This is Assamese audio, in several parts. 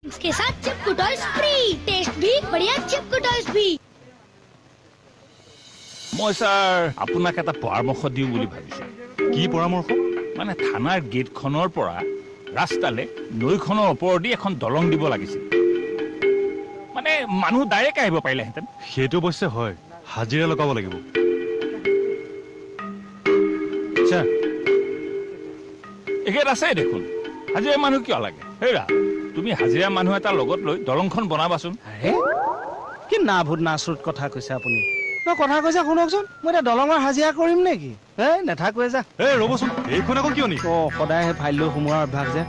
इसके साथ चिपकू टॉयज फ्री, टेस्ट भी बढ़िया चिपकू टॉयज भी। মই স্যার আপোনাক এটা পৰামৰ্শ দিও বুলি ভাবিছো। কি পৰামৰ্শ? মানে থানাৰ গেটখনৰ পৰা ৰাস্তালে নৈখনৰ ওপৰেদি এখন দলং দিব লাগিছিল। মানে মানুহ ডাইৰেক্ট আহিব পাৰিলেহেঁতেন। সেইটো অৱশ্যে হয়, হাজিৰা লগাব লাগিব। এখেত আছে দেখোন, হাজিৰা মানুহ কিয় লাগে? হেৰা তুমি হাজিৰা মানুহ এটা লগত লৈ দলংখন বনাবাচোন। কি না ভূত না চুট কথা কৈছে আপুনি? কথা কৈছে শুনকচোন, মই এতিয়া দলঙৰ হাজিৰা কৰিম নেকি? নেথাকোৱে যা। ৰ'বচোন, এইখন আকৌ কিয় নি? সদায় সেই ফাইল লৈ সোমোৱাৰ অভ্যাস যে।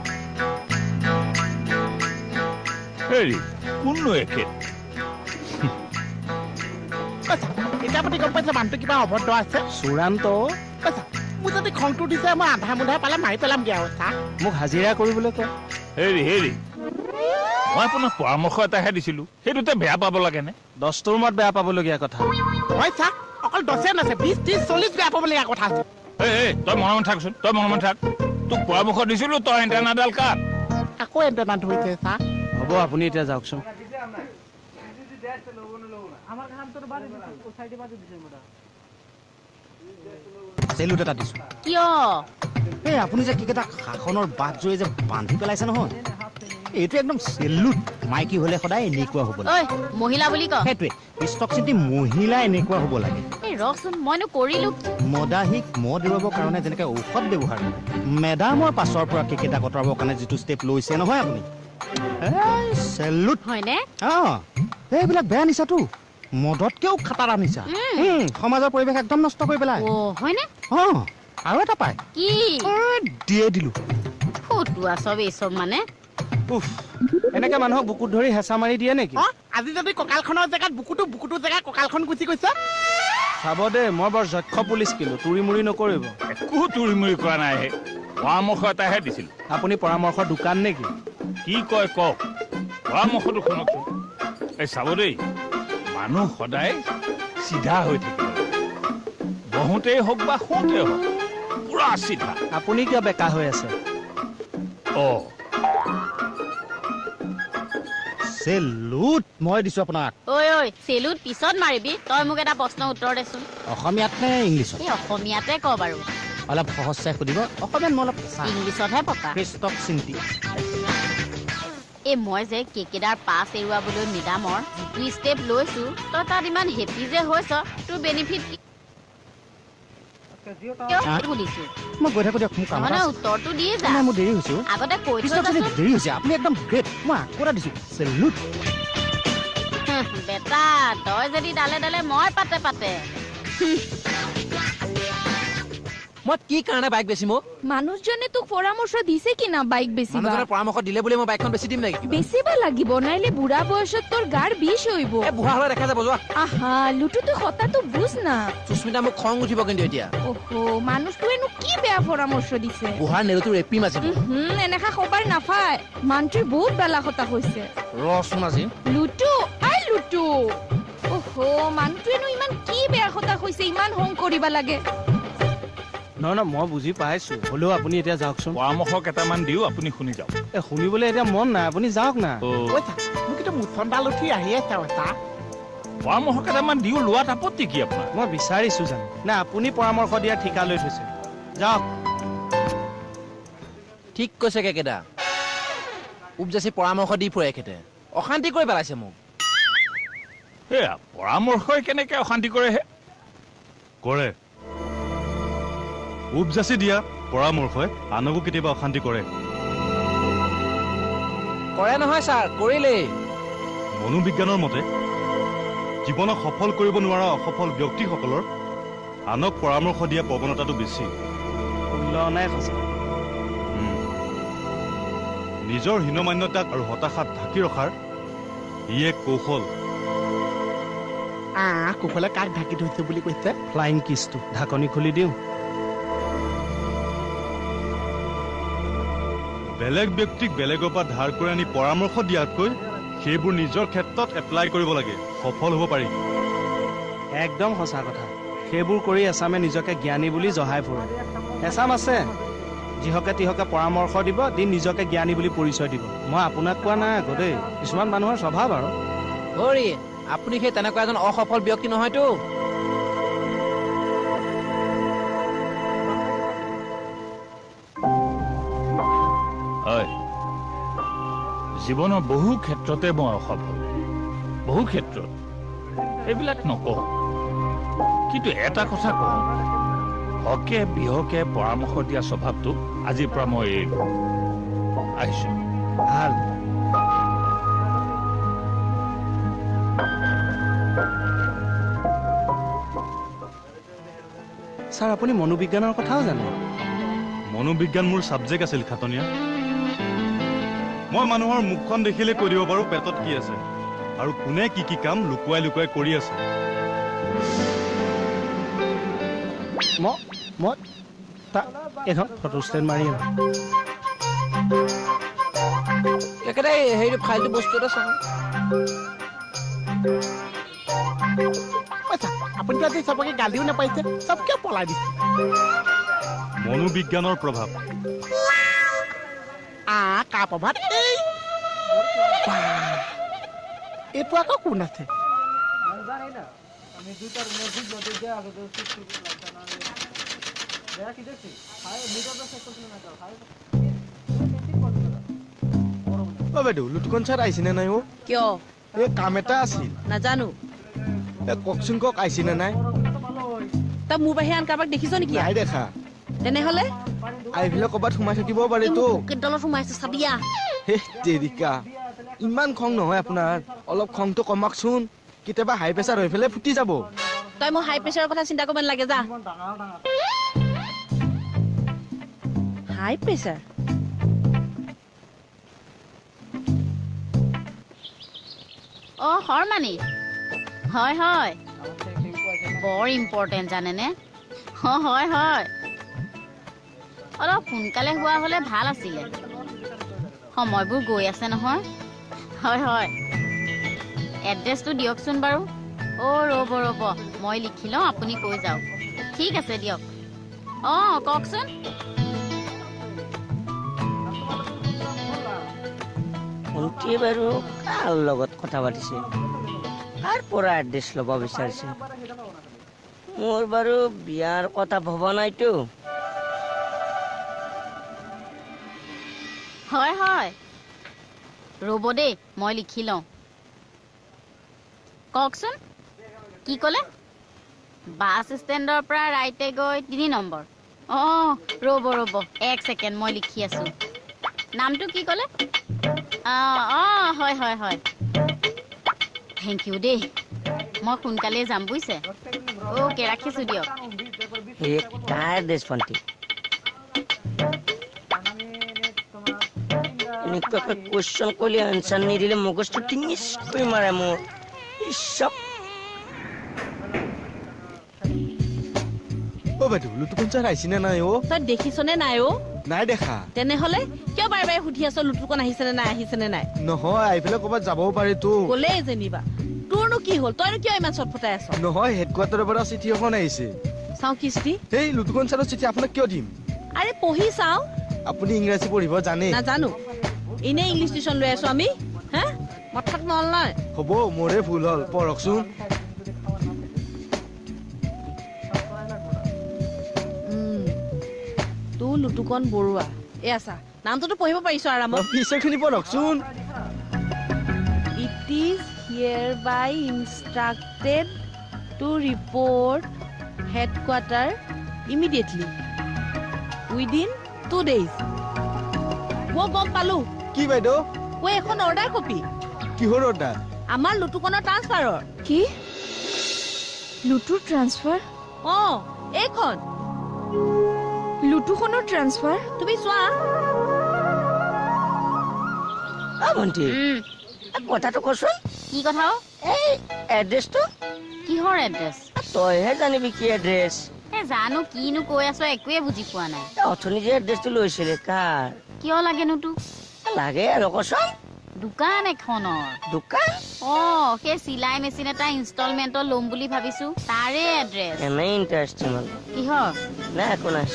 হেৰি কোননো এখেত? এতিয়া আপুনি গম পাইছে মানুহটো কিবা অভদ্ৰ আছে। চূড়ান্ত মোক যদি খংটো দিছে মই আধা মুধা পালে মাৰি পেলামগে আৰু চা। মোক হাজিৰা কৰিবলৈ কয়। হেৰি মই আপোনাক পৰামৰ্শ এটাহে দিছিলো, সেইটোতে বেয়া পাব লাগেনে? 10টোৰ মত বেয়া পাবলগীয়া কথা হয় চা, অকল 10 নাছে 20, 30, 40 বেয়া পাবলগীয়া কথা আছে। তই মনে মনে থাকচোন, তই মনে মনে থাক। তোক পৰামৰ্শ দিছিলো, তই এণ্টেনাডাল কাট। আকৌ এণ্টেনা ধৰিছে চা। হ'ব আপুনি এতিয়া যাওকচোন। চেলুট এটা দিছো। কিয়? এই আপুনি যে কেইটা শাসনৰ বাট জুৰি যে বান্ধি পেলাইছে নহয়, এইটো একদম চেলুট। মাইকী হলে সদায় এনেকুৱা হ'ব লাগে। ঐ মহিলা বুলি ক। সেইটোৱে ষ্টক চিটি মহিলা এনেকুৱা হ'ব লাগে। এই ৰচোন, মইনো কৰিলো। মদাহীক মদ এৰুৱাবৰ কাৰণে যেনেকে ঔষধ ব্যৱহাৰ কৰে, মেডামৰ পাছৰ পৰা কেকেটা কটাবৰ কাৰণে যিটো ষ্টেপ লৈছে নহয় আপুনি, চেলুট। হয়নে? এইবিলাক বেয়া নিচাটো, মদতকেও খাটাৰা নিচা। সমাজৰ পৰিৱেশ একদম নষ্ট কৰি পেলাই। হয়নে? আৰু এটা পায় কি? দিয়ে দিলো। ফটুৱা চব এইচব মানে। এনেকে মানুহক বুকুত ধৰি হেঁচা মাৰি দিয়ে নেকি? আজি যদি কঁকালখনৰ জেগাত বুকুটো জেগাত কঁকালখন গুচি গৈছে। চাব দে, মই বৰ যক্ষ পুলিচ কিলো, তুৰি মুৰি নকৰিব। একো তুৰি মুৰি কৰা নাই, পৰামৰ্শ এটাহে দিছিলো। আপুনি পৰামৰ্শৰ দোকান নেকি? কি কয় কওক, পৰামৰ্শটো শুনকচোন। এই চাব দেই, মানুহ সদায় চিধা হৈ থাকিব, বহোতেই হওক বা শুওঁতেই হওক পুৰা চিধা। আপুনি কিয় বেকা হৈ আছে? চেলুট মই দিছো আপোনাক। ঐ চেলুট পিছত মাৰিবি, তই মোক এটা প্ৰশ্নৰ উত্তৰ দেচোন। অসমীয়াত নে ইংলিছত? এই অসমীয়াতে ক বাৰু। অলপ সহজে সুধিব, অসমীয়াত মই অলপ ইংলিছতহে পতা। খ্ৰীষ্টক চিন্তি। এই মই যে কেকেদাৰ পাছ এৰুৱাবলৈ মেডামৰ যিটো ষ্টেপ লৈছো, তই তাত ইমান হেপি যে হৈছ, তোৰ বেনিফিট কি? সুধিছো মই গৈ থাকো দিয়ক, মোক কাম আছে। উত্তৰটো দিয়ে যা। মোৰ দেৰি হৈছে। আগতে কৈ থৈ দেৰি হৈছে, আপুনি একদম গ্ৰেট। মই আকৌ দিছো চেলুট। বেটা তই যদি ডালে ডালে মই পাতে পাতে। মই কি কাৰণে বাইক বেচিম? মানুহজনে তোক পৰামৰ্শ দিছে কি না বাইক বেচিবা? মানুহজনে পৰামৰ্শ দিলে বুলি মই বাইকখন বেচি দিম নেকি? বেচিবা লাগিব, নাইলে বুঢ়া বয়সত তোৰ গাৰ বিষ হইব। এ বুঢ়া হলে দেখা যাব, যোৱা। আহা লুটুটো হতাটো বুঝ না। সুস্মিতা মোক খং উঠিব কিন্তু এতিয়া। ওহো, মানুহটোৱেনো কি বেয়া পৰামৰ্শ দিছে? বুঢ়াৰ নেৰুটো ৰেপি মাজিব। এনেকা খবৰ নাপায়, মানুহটোৰ বহুত বেলা কথা হৈছে। ৰচোন আজি লুটু লুটু। ওহো, মানুহটোৱেনো ইমান কি বেয়া কথা হৈছে, ইমান খং কৰিব লাগে? নহয় মই বুজি পাইছো, হলেও আপুনি এতিয়া যাওকচোন। পৰামৰ্শ কেইটামান দিও, আপুনি শুনি যাওক। শুনিবলৈ এতিয়া মন নাই, আপুনি যাওক না। মোক কিন্তু মুঠনডাল উঠি আহি আছে। পৰামৰ্শ কেইটামান দিও, লোৱাত আপত্তি কি আপোনাৰ? মই বিচাৰিছো জানো না, আপুনি পৰামৰ্শ দিয়া ঠিকা লৈ থৈছে। যাওক। ঠিক কৈছে কেকেদা, উপজাচি পৰামৰ্শ দি ফুৰে এখেতে, অশান্তি কৰি পেলাইছে মোক। পৰামৰ্শই কেনেকে অশান্তি কৰে হে? কৰে। উপজাচি দিয়া পৰামৰ্শই আনকো কেতিয়াবা অশান্তি কৰে। কৰে নহয় ছাৰ, কৰিলেই। মনোবিজ্ঞানৰ মতে জীৱনক সফল কৰিব নোৱাৰা অসফল ব্যক্তিসকলৰ আনক পৰামৰ্শ দিয়া প্ৰৱণতাটো বেছি। নিজৰ হীনমান্যতাক আৰু হতাশাত ঢাকি ৰখাৰ ই এক কৌশল। কৌশলে কাক ঢাকি থৈছে বুলি কৈছে? ফ্লাইং কিছটো ঢাকনি খুলি দিওঁ। বেলেগ ব্যক্তিক বেলেগৰ পৰা ধাৰ কৰি আনি পৰামৰ্শ দিয়াতকৈ সেইবোৰ নিজৰ ক্ষেত্ৰত এপ্লাই কৰিব লাগে, সফল হ'ব পাৰি। একদম সঁচা কথা। সেইবোৰ কৰি এছামে নিজকে জ্ঞানী বুলি জহাই ফুৰে। এছাম আছে যিহকে তিহকে পৰামৰ্শ দিব দি নিজকে জ্ঞানী বুলি পৰিচয় দিব মই আপোনাক কোৱা নাই আকৌ দেই কিছুমান মানুহৰ স্বভাৱ আৰু হৰি আপুনি সেই তেনেকুৱা এজন অসফল ব্যক্তি নহয়তো হয় জীৱনৰ বহু ক্ষেত্ৰতে মই অসফল বহু ক্ষেত্ৰত এইবিলাক নকওঁ কিন্তু এটা কথা কওঁ হকে বিহকে পৰামৰ্শ দিয়া স্বভাৱটো আজিৰ পৰা মই আহিছো ভাল ছাৰ আপুনি মনোবিজ্ঞানৰ কথাও জানে মনোবিজ্ঞান মোৰ ছাবজেক্ট আছিল খাটনীয়া মই মানুহৰ মুখখন দেখিলে কৈ দিব পাৰো পেটত কি আছে আৰু কোনে কি কি কাম লুকুৱাই লুকুৱাই কৰি আছে মই এখন ফটো ষ্টেণ্ড মাৰি একেবাৰে হেৰি ফাইলটো বস্তু এটা চাওঁ আপুনি আজি চবকে গালিও নাপাইছে চবকে পলাই দিছে মনোবিজ্ঞানৰ প্ৰভাৱ কা প্ৰভাৱ এইটো আকৌ কোন আছে বাইদেউ লুটুকন ছাৰ আহিছেনে নাই অ কিয় এই কাম এটা আছিল নাজানো কওকচোন কওক আহিছেনে নাই তই মোৰ বাহিৰে আন কাৰোবাক দেখিছ নেকি নাই দেখা তেনেহলে আহিলে ক'ৰবাত সোমাই থাকিব পাৰেতো কেইডালত সোমাইছে চাবিয়া হে দেৰিকা ইমান খং নহয় আপোনাৰ অলপ খংটো কমাকচোন কেতিয়াবা হাই প্ৰেছাৰ হৈ পেলাই ফুটি যাব তই মোৰ হাই প্ৰেছাৰৰ কথা চিন্তা কৰিব নালাগে যা হাই প্ৰেছাৰ শৰ্মানী হয় হয় বৰ ইম্পৰ্টেণ্ট জানেনে হয় হয় অলপ সোনকালে হোৱা হ'লে ভাল আছিলে সময়বোৰ গৈ আছে নহয় হয় হয় এড্ৰেছটো দিয়কচোন বাৰু ৰ'ব মই লিখি লওঁ আপুনি কৈ যাওক ঠিক আছে দিয়ক কওকচোন ভণ্টিয়ে বাৰু কাৰ লগত কথা পাতিছে কাৰ পৰা এড্ৰেছ ল'ব বিচাৰিছে মোৰ বাৰু বিয়াৰ কথা ভবা নাইতো হয় ৰ'ব দেই মই লিখি লওঁ কওকচোন কি ক'লে বাছ ষ্টেণ্ডৰ পৰা ৰাইটে গৈ 3 নম্বৰ ৰ'ব 1 ছেকেণ্ড মই লিখি আছোঁ নামটো কি ক'লে হয় থেংক ইউ দেই মই সোনকালে যাম বুজিছে অ'কে ৰাখিছোঁ দিয়ক কাৰ এড্ৰেছ ভণ্টি এনেকুৱাকৈ কুৱেশ্যন কৰিলে আনচাৰ নিদিলে মগজটো টিঙিচকৈ মাৰে মোৰ বাইদেউ লুটুকন ছাৰ আহিছেনে নাই তই দেখিছনে নাই নাই দেখা তেনেহলে কিয় বাৰে বাৰে সুধি আছ লুটুকন আহিছেনে নাই নহয় আহি পেলাই ক'ৰবাত যাবও পাৰেতো গ'লেই যেনিবা তোৰনো কি হ'ল তইনো কিয় ইমান চটফটাই আছ নহয় হেডকোৱাৰ্টাৰৰ পৰা চিঠি এখন আহিছে চাওঁ কি চিঠি সেই লুটুকন ছাৰৰ চিঠি আপোনাক কিয় দিম আৰে পঢ়ি চাওঁ আপুনি ইংৰাজী পঢ়িব জানে নাজানো এনেই ইংলিছ টিউচন লৈ আছো আমি মথাত নল নাই হ'ব মোৰে ভুল হ'ল পঢ়কচোন তোৰ লুটুকন বৰুৱা এয়া চা নামটোতো পঢ়িব পাৰিছো আৰামত পিছৰখিনি পঢ়কচোন It is hereby instructed to report headquarter immediately within 2 days. গম পালো কি বাইদেউ এখন অৰ্ডাৰ কপি কিহৰ অৰ্ডাৰ আমাৰ লুটুকনৰ ট্ৰান্সফাৰৰ কি লুটুৰ ট্ৰান্সফাৰ এইখন লুটুখনৰ ট্ৰান্সফাৰ তুমি চোৱা ভণ্টি কথাটো কচোন কি কথা এই এড্ৰেছটো কিহৰ এড্ৰেছ তইহে জানিবি কি এড্ৰেছ জানো কিনো কৈ আছো একোৱে বুজি পোৱা নাই অথনি যে এড্ৰেছটো লৈছিলে কাৰ কিয় লাগেনো তোক লাগে আৰু কচোন দোকান এখনৰ দোকান সেই চিলাই মেচিন এটা ইনষ্টলমেণ্টত ল'ম বুলি ভাবিছো তাৰে এড্ৰেছ এনেই ইণ্টাৰেষ্টিং হ'ল কিহৰ নাই একো নাই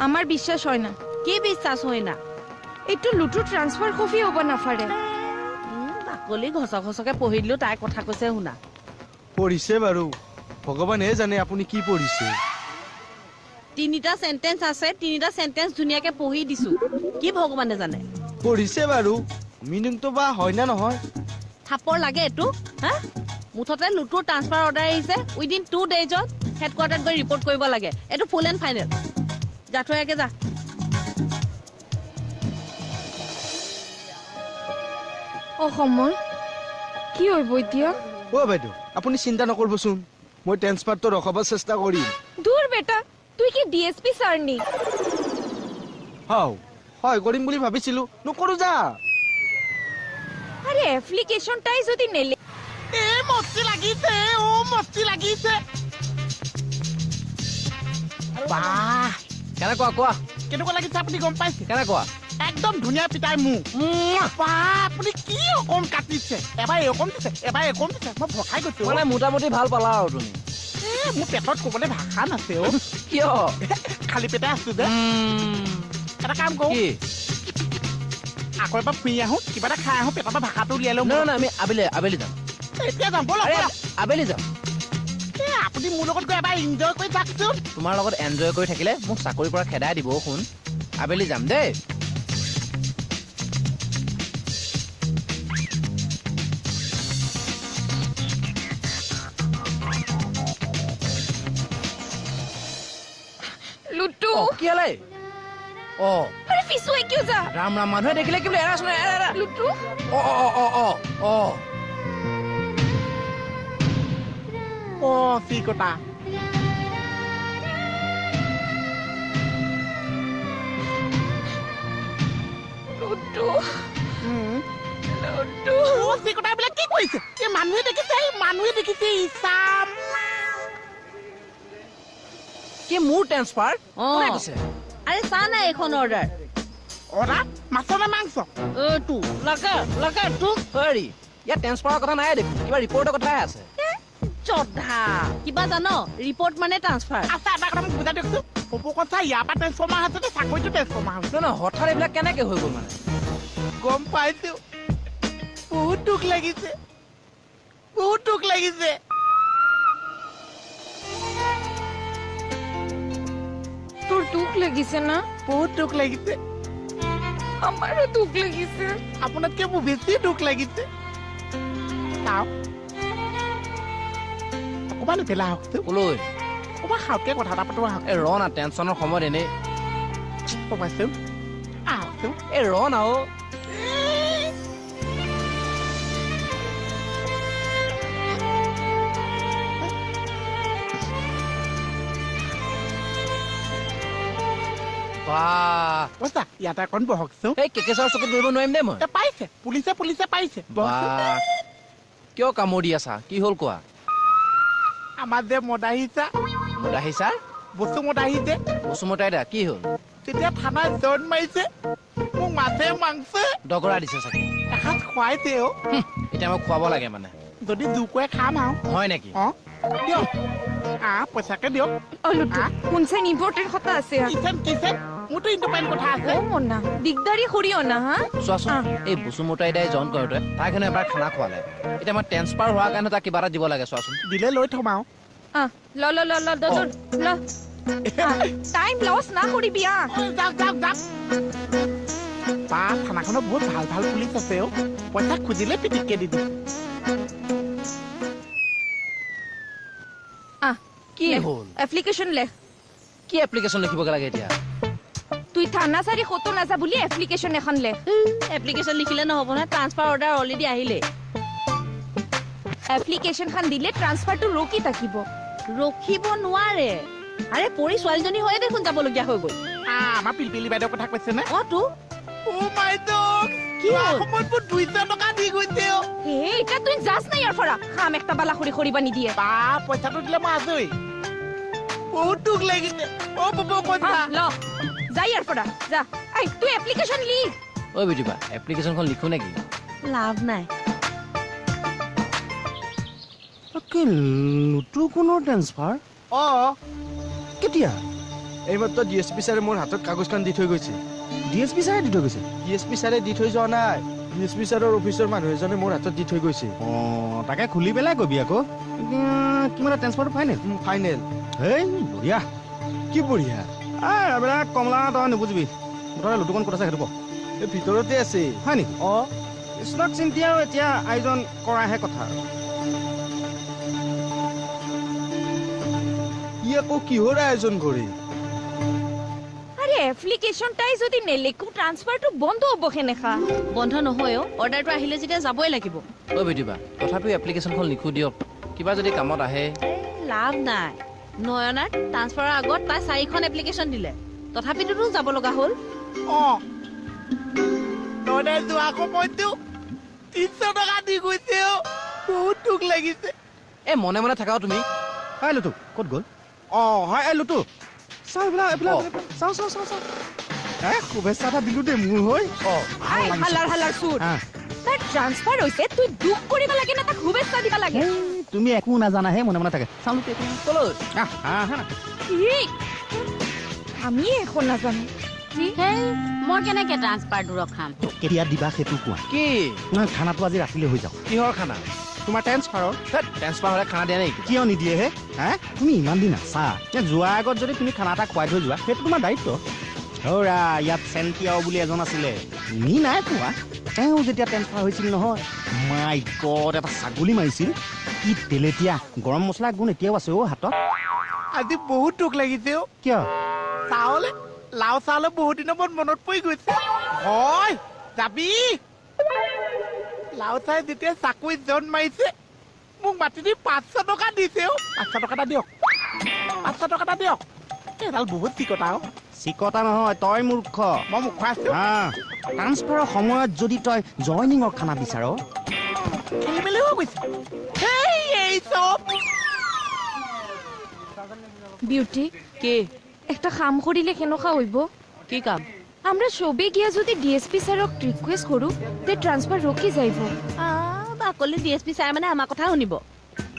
আমার বিশ্বাস হয় না। কি বিশ্বাস হয় না? এইটো লুটু ট্রান্সফার কফি হ'ব নাফাৰে। বাকলি ঘচকে পঢ়ি দিলো, তাই কথা কৈছে শুনা। পঢ়িছে বাৰু, ভগৱানে জানে আপুনি কি পঢ়িছে। 3টা সেন্টেন্স আছে, 3টা সেন্টেন্স ধুনীয়াকে পঢ়ি দিছো। কি ভগৱানে জানে? পঢ়িছে বাৰু, মিনিংটো বা হয় না নহয়? থাপৰ লাগে এইটো, হা? মুঠতে লুটুৰ ট্ৰান্সফাৰ অৰ্ডাৰ আহিছে, উইদিন 2 ডেজত হেডকোৱাৰ্টাৰত গৈ ৰিপৰ্ট কৰিব লাগে। এইটো ফুল এণ্ড ফাইনেল। যা থৈ আগে যা। সময় কি হইব এতিয়া? বাইদেউ আপুনি চিন্তা নকৰিবচোন, মই ট্ৰান্সফাৰটো ৰখাব চেষ্টা কৰিম। দূৰ বেটা, তুই কি ডিএসপি ছাৰ নি? হয় কৰিম বুলি ভাবিছিলো, নকৰো যা। আৰে অ্যাপ্লিকেশনটাই যদি নেলে মস্তি লাগিছে, মস্তি লাগিছে। বাহ, কেনেকুৱা কোৱা? কেনেকুৱা লাগিছে আপুনি গম পাইছে? কেনেকুৱা? একদম ধুনীয়া পিতাই মোক। আপুনি কি অকণ কাটিছে, এবাৰ একণ দিছে, এবাৰ একণ দিছে, মই ভকাই গৈছো। মানে মোটামুটি ভাল পালা আৰু তুমি? মোৰ পেটত ক'বলৈ ভাষা নাছে। কিয়? খালী পেটে আছো যে। এটা কাম কৰো, আকৌ এবাৰ ফুৰি আহো, কিবা এটা খাই আহো, পেটৰ পৰা ভাষাটো উলিয়াই লওঁ। নহয়, আমি আবেলি যাম। এতিয়া যাম, ব'লক। আবেলি যাম। আপুনি মোৰ লগত গৈ এবাৰ এনজয় কৰি থাকচোন। তোমাৰ লগত এনজয় কৰি থাকিলে মোক চাকৰিৰ পৰা খেদাই দিব। শুন, আবেলি যাম দেই। লুটু কি হলে? আৰে ফিসুয়ে কিয় যা? ৰাম ৰাম, মানুহে দেখিলে কি বোলে? এৰা শুনে, এৰা। লুটু চিকটা লুটু চিকটা বোলে কি কৰিছে? এই মানুহে দেখিছে ইছাম। কি মোৰ ট্ৰান্সফাৰ? কোনে কৈছে? আৰে চা না এখন অৰ্ডাৰ। মাছৰ নে মাংস? এইটো লাগে তোক। হেৰি, ইয়াত ট্ৰান্সফাৰৰ কথা নাই দেখোন, কিবা ৰিপৰ্টৰ কথাহে আছে। চধা কিবা জানো? ৰিপৰ্ট মানে ট্ৰান্সফাৰ। আচ্ছা, এটা কথা মোক বুজাই দিয়কচোন। পপু কথা ইয়াৰ পৰা ট্ৰেন্সফৰ্মাৰ হৈছে নে চাকৰিটো ট্ৰেন্সফৰ্মাৰ হৈছে? নহয়, হঠাৎ এইবিলাক কেনেকে হৈ গ'ল মানে? গম পাইছো, বহুত দুখ লাগিছে, বহুত দুখ লাগিছে। তোর দুঃখ লাগিছে না? বহুত দুখ লাগিছে। আমারও দুঃখ লাগিছে। আপোনাতকে মোৰ বেছি দুখ লাগিছে। অকমান পেলা আহকচোন। ক'লৈ? অকমান খাওঁতকে কথা এটা পাতো আহক। এই ৰ না, টেনচনৰ সময়ত এনেই কমাইছোন আহকচোন। এই ৰ না। ইয়াতে অকণ বহকচোন। এই কেকেচাৰ চকুত ধৰিব নোৱাৰিম দেই মই। পাইছে, পুলিচে পাইছে। কিয় কামোৰ দি আছা? কি হ'ল কোৱা? আমাৰ যে মদাহিছা বসুমতাই দা কি হ'ল? তেতিয়া থানাত জন মাৰিছে, মোক মাছে মাংসে ডগৰা দিছে চাগে। এসাঁজ খুৱাইছে। এতিয়া মোক খুৱাব লাগে মানে? যদি জোকুৱে খাম আৰু। হয় নেকি? দিয়ক, পইচাকে দিয়ক। লুটু শুনছেন, ইম্পৰ্টেন্ট কথা আছে। কিছেন মোৰতো ইম্পৰ্টেণ্ট কথা আছে। মনা দিগদাৰি কৰিও না। হা চোৱাচোন, এই বসুমতাই দাই জন কৰোঁতে তাক হেনো এবাৰ খানা খোৱালে। এতিয়া মই ট্ৰেন্সফাৰ হোৱাৰ কাৰণে তাক কিবা এটা দিব লাগে। চোৱাচোন, দিলে লৈ থম আৰু। টাইম লছ না কৰিবি। যাওক। থানাখনত বহুত ভাল পুলিচ আছে। পইচা খুজিলে পিটিককে দি দিম। কি হ'ল? এপ্লিকেশন লেখ। কি এপ্লিকেশন লিখিব লাগে এতিয়া? তুই থানা চাৰি কতো নাযা বুলি এপ্লিকেশন এখন লেখ। এপ্লিকেশন লিখিলে নহ'ব না, ট্ৰান্সফাৰ অৰ্ডাৰ অলৰেডি আহিলে। এপ্লিকেশন খান দিলে ট্ৰান্সফাৰটো ৰকি থাকিব। ৰখিব নোৱাৰে। আৰে পৰি ছোৱালীজনী হৈয়ে দেখোন যাবলগীয়া হৈ গ'ল। আমাৰ পিলপিলি বাইদেউৰ কথা কৈছে নে? তো কি সময়ত 200 টকা দি গৈছে। এটা তুই যাস না ইয়াৰ পৰা। খাম একটা বালা খৰি খৰিবা নিদিয়ে। পইচাটো দিলে মই আজৰি। বহুত দুখ লাগিছে। ল যা ইয়াৰ পৰা যা। তুই এপ্লিকেশন লিখ। ঐ বিটিবা, এপ্লিকেশনখন লিখো নেকি? লাভ নাই। লুটু কোনো ট্ৰান্সফাৰ? কেতিয়া? এইমাত্ৰ DSP ছাৰে মোৰ হাতত কাগজখন দি থৈ গৈছে। DSP ছাৰে দি থৈ গৈছে? DSP ছাৰে দি থৈ যোৱা নাই, DSP ছাৰৰ অফিচৰ মানুহ এজনে মোৰ হাতত দি থৈ গৈছে। তাকে খুলি পেলাই কবি আকৌ। কিমান ট্ৰেন্সফাৰটো ফাইনেল? ফাইনেল। হেই বঢ়িয়া। কি বঢ়িয়া? এইবিলাক কমলা তই নুবুজিবি। মুঠতে লুটুকণ ক'ত আছে সেইটো কওঁ। এই ভিতৰতে আছে। হয় নেকি? কৃষ্ণক চিন্তি আৰু এতিয়া আয়োজন কৰাহে কথা। ই আকৌ কিহৰ আয়োজন কৰে? আৰে এপ্লিকেশনটাই যদি নেলেকো ট্ৰান্সফাৰটো বন্ধ হব কেনেকা? বন্ধ নহয়ও, অৰ্ডাৰটো আহিলে যেতিয়া যাবই লাগিব। ঐ বিদিবা তথাপিও এপ্লিকেশ্যনখন লিখো দিয়ক, কিবা যদি কামত আহে। লাভ নাই, নয়নাৰ ট্ৰান্সফাৰৰ আগত তাই 4খন এপ্লিকেশ্যন দিলে, তথাপিতো যাব লগা হ'ল। নয়নাৰ যোৱা সময়তো 300 টকা দি গৈছে। বহুত দুখ লাগিছে। মনে মনে থাকাও তুমি। হয় লুটু ক'ত গ'ল? হয় লুটু শুভেচ্ছা এটা দিলো দেই মোৰ হৈ। হালাৰ সুৰ তার ট্রান্সফার হইছে, তুই দুখ করিবা লাগে না তাক শুভেচ্ছা দিবা লাগে? তুমি একো নাজানা হে, মনে মনে থাকে। ঠিক আমি এখন নাজানো। মই কেনেকে ট্ৰান্সফাৰটো ৰখাম? কেতিয়া দিবা সেইটো কোৱা। কি খানাটো আজি ৰাতিলৈ হৈ যাওক। কিহৰ খানা? তোমাৰ ট্ৰেন্সফাৰৰ। ট্ৰেন্সফাৰ হ'লে খানা দিয়া নেকি? কিয় নিদিয়ে হে? তুমি ইমান দিন আছা, যোৱাৰ আগত যদি তুমি খানা এটা খুৱাই থৈ যোৱা সেইটো তোমাৰ দায়িত্ব। হৌৰা ইয়াত চেণ্টিয়াও বুলি এজন আছিলে, নি নাই পোৱা। তেওঁ যেতিয়া ট্ৰেন্সফাৰ হৈছিল নহয়, মাই গড এটা ছাগলী মাৰিছিল। কি তেলেতীয়া গৰম মছলা গুণ এতিয়াও আছে হাতত। আজি বহুত দুখ লাগিছে। কিয়? চাউলে লাও চাউলে বহুত দিনৰ মূৰত মনত পৰি গৈছে। হয় যাবি? লাও চাই যেতিয়া চাকুৰি জন মাৰিছে, মোক মাতি দি 500 টকা দিছে। 500 টকা এটা দিয়ক, 500 টকা এটা দিয়ক। এডাল বহুত চিকটা। চিকটা নহয়, তই মূৰ্খ। মই মুখ খুৱাইছো। ট্ৰান্সফাৰৰ সময়ত যদি তই জইনিঙৰ খানা বিচাৰ, খেলি মেলি হৈ গৈছে। এই চব বিউটি কে একটা কাম করিলে কেনকা হইব? কি কাম? আমরা সবে গিয়া যদি ডিএসপি স্যারক রিকোয়েস্ট করু তে ট্রান্সফার রকি যাইব। বাকলি ডিএসপি স্যার মানে আমার কথা শুনিব,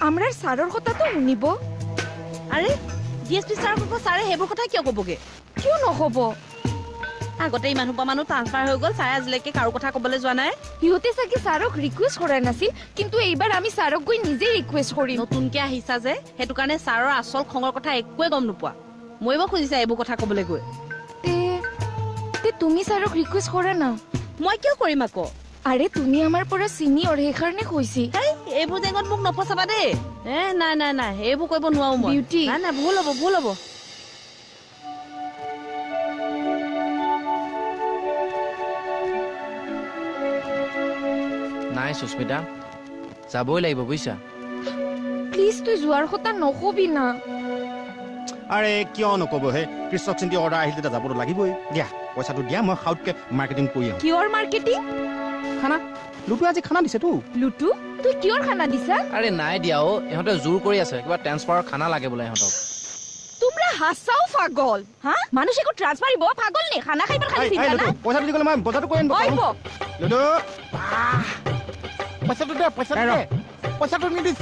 আমরার স্যারের কথা তো শুনিব। আরে ডিএসপি স্যার স্যারে সেইবোৰ কথা কিয় ক'বগে? কিয় নহব? আগতে ইমান সোপা মানুহ ট্ৰান্সফাৰ হৈ গ'ল, স্যাৰে আজিলৈকে কাৰো কথা ক'বলৈ যোৱা নাই। সিহঁতে চাগে স্যাৰক ৰিকোয়েস্ট কৰাই নাছিল, কিন্তু এইবাৰ আমি স্যাৰক গৈ নিজে ৰিকোয়েস্ট কৰিম। নতুনকে আহিছা যে সেইটো কাৰণে স্যাৰৰ আচল খঙৰ কথা একোৱে গম নোপোৱা। মইব খুজিছা এইবোৰ কথা ক'বলৈ গৈ। তে তুমি স্যাৰক ৰিকোয়েস্ট কৰা না? মই কিয় কৰিম আকৌ? আৰে তুমি আমাৰ পৰা সিনিয়ৰ, সেইকাৰণে কৈছি। এইবোৰ জেঙত মোক নফচাবা দেই। নাই নাই নাই, এইবোৰ কৰিব নোৱাৰো মই। বিউটি নাই নাই, ভুল হ'ব ভুল হ'ব। নাই সুস্মিতা, যাবই লাগিব বুজিছা। প্লিজ তুই যোৱাৰ কথা নকবি না। আৰে কিয় নকব হে? কৃষক চিন্তি অৰ্ডাৰ আহিলে তেতিয়া যাবতো লাগিবই। দিয়া পইচাটো দিয়া, মই খাউতকে মাৰ্কেটিং কৰি আহোঁ। কিয়ৰ মাৰ্কেটিং? খানা লুটু আজি খানা দিছেতো। লুটু তুই কিয়ৰ খানা দিছা? আৰে নাই দিয়া ইহঁতে জোৰ কৰি আছে, কিবা ট্ৰেন্সফাৰৰ খানা লাগে বোলে ইহঁতক। তোমরা হাসাও পাগল। মানুষ একো ট্রান্সফার হইব পাগল নে? খানা খাইবার খালি চিন্তা না। পইচাটো দি গলে মই বজাৰটো কৰি আনিব হইব। লুটু পইচাটো দে, পইচাটো দে। পইচাটো নিদিছ।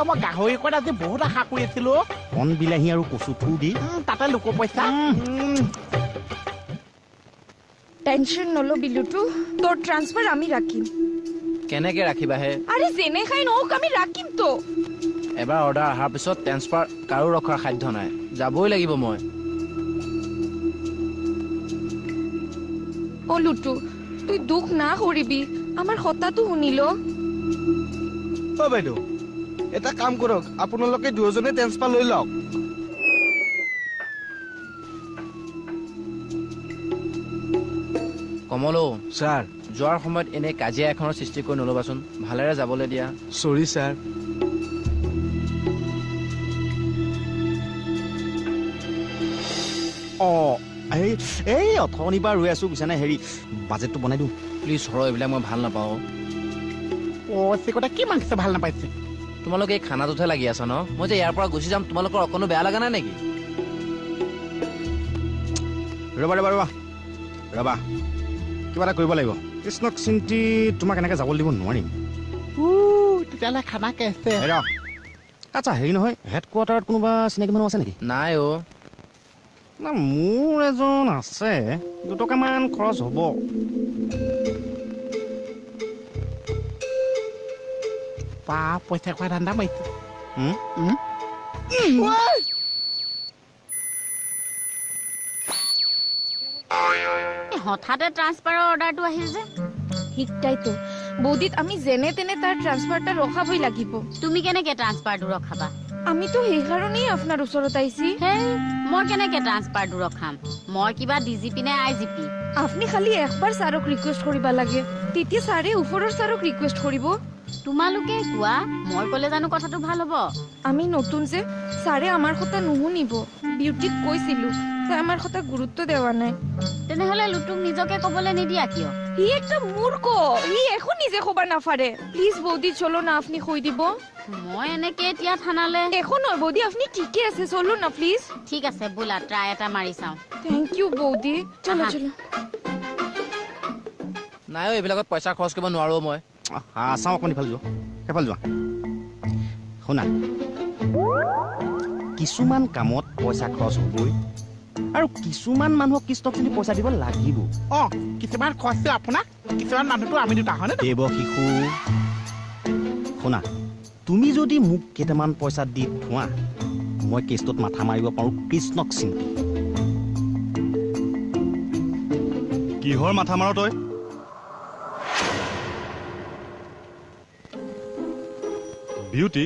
মই গাহৰি কটা আজি বহুত আশা কৰি আছিলো। কণ বিলাহী আৰু কচু থু দি তাতে লোক পইচা। টেনশন নলবি লুটু, তোৰ ট্ৰান্সফাৰ আমি ৰাখিম। কেনেকে ৰাখিবা হে? আৰে জেনে খাই নওক আমি ৰাখিম তো। এবাৰ অৰ্ডাৰ অহাৰ পিছত ট্ৰেন্সফাৰ কাৰো ৰখাৰ সাধ্য নাই, যাবই লাগিব মই। ও লুটু তুই দুখ না করিবি, আমার কথাটো শুনিল। ও বাইদেউ এটা কাম কৰক, আপোনালোকে দুজনে ট্ৰেন্সফাৰ লৈ লওক। কমলো ছাৰ, যোৱাৰ সময়ত এনে কাজিয়া এখনৰ সৃষ্টি কৰি নল'বাচোন, ভালেৰে যাবলৈ দিয়া। চৰি ছাৰ। এই অথনিৰ পৰা ৰৈ আছো বুজিছানে। হেৰি বাজেটটো বনাই দিওঁ প্লিজ। সৰ এইবিলাক মই ভাল নাপাওঁ। চিকটা কি মাংস ভাল নাপাইছে? তোমালোকে এই খানাটোতহে লাগি আছা ন? মই যে ইয়াৰ পৰা গুচি যাম, তোমালোকৰ অকণো বেয়া লগা নাই নেকি? ৰবা ৰবা ৰবা ৰবা, কিবা এটা কৰিব লাগিব। কৃষ্ণক চিন্তি তোমাক এনেকে যাবলৈ দিব নোৱাৰিম। তেতিয়াহ'লে খানা কেছে। আচ্ছা হেৰি নহয় হেড কোৱাৰ্টাৰত কোনোবা চিনাকি মানুহ আছে নেকি নাই অ' না মোৰ এজন আছে 2 টকামান খৰচ হ'ব পা পইচা খোৱা ধান্দা মাৰিছে হঠাতে ট্ৰান্সফাৰৰ অৰ্ডাৰটো আহিল যে শিকতাইতো বৌদিত আমি যেনে তেনে তাৰ ট্ৰান্সফাৰটা ৰখাবই লাগিব তুমি কেনেকে ট্ৰান্সফাৰটো ৰখাবা আমিতো সেইকাৰণেই আপোনাৰ ওচৰত আহিছি মই কেনেকে ট্ৰান্সফাৰটো ৰখাম মই কিবা ডিজিপি নে আইজিপি আপুনি খালি একবাৰ ছাৰক ৰিকুৱেষ্ট কৰিব লাগে তেতিয়া ছাৰে ওপৰৰ ছাৰক ৰিকুৱেষ্ট কৰিব তোমালোকে কোৱা মই ক'লে জানো কথাটো ভাল হ'ব আমি নতুন যে ছাৰে আমাৰ কথা নুশুনিব বিউটিক কৈছিলো তাই আমাৰ কথা গুৰুত্ব দেৱা নাই তেনেহলে লুটুক নিজকে ক'বলৈ নিদিয়া কিয় হি একটা মূৰ্খ হি এখন নিজে খবৰ নাফাৰে প্লিজ বৌদি চলো না আপুনি কৈ দিব মই এনেকে এতিয়া থানালে এখন নহয় বৌদি আপুনি ঠিকে আছে চলো না প্লিজ ঠিক আছে বোলা ট্ৰাই এটা মাৰি চাওঁ থেংক ইউ বৌদি চলো চলো নাই এইবিলাকত পইচা খৰচ কৰিব নোৱাৰো মই চাওঁ অকণ ইফালে যোৱা শুনা কিছুমান কামত পইচা খৰচ হ'বই আৰু কিছুমান মানুহক কিষ্টক চিনি পইচা দিব লাগিব কিছুমান খৰচ আপোনাক কিছুমান মানুহটো আমি দুটা হয়নে দেৱ শিশু শুনা তুমি যদি মোক কেইটামান পইচা দি থোৱা মই কেছটোত মাথা মাৰিব পাৰোঁ কৃষ্ণক চিন্তি কিহৰ মাথা মাৰ তই বিউটি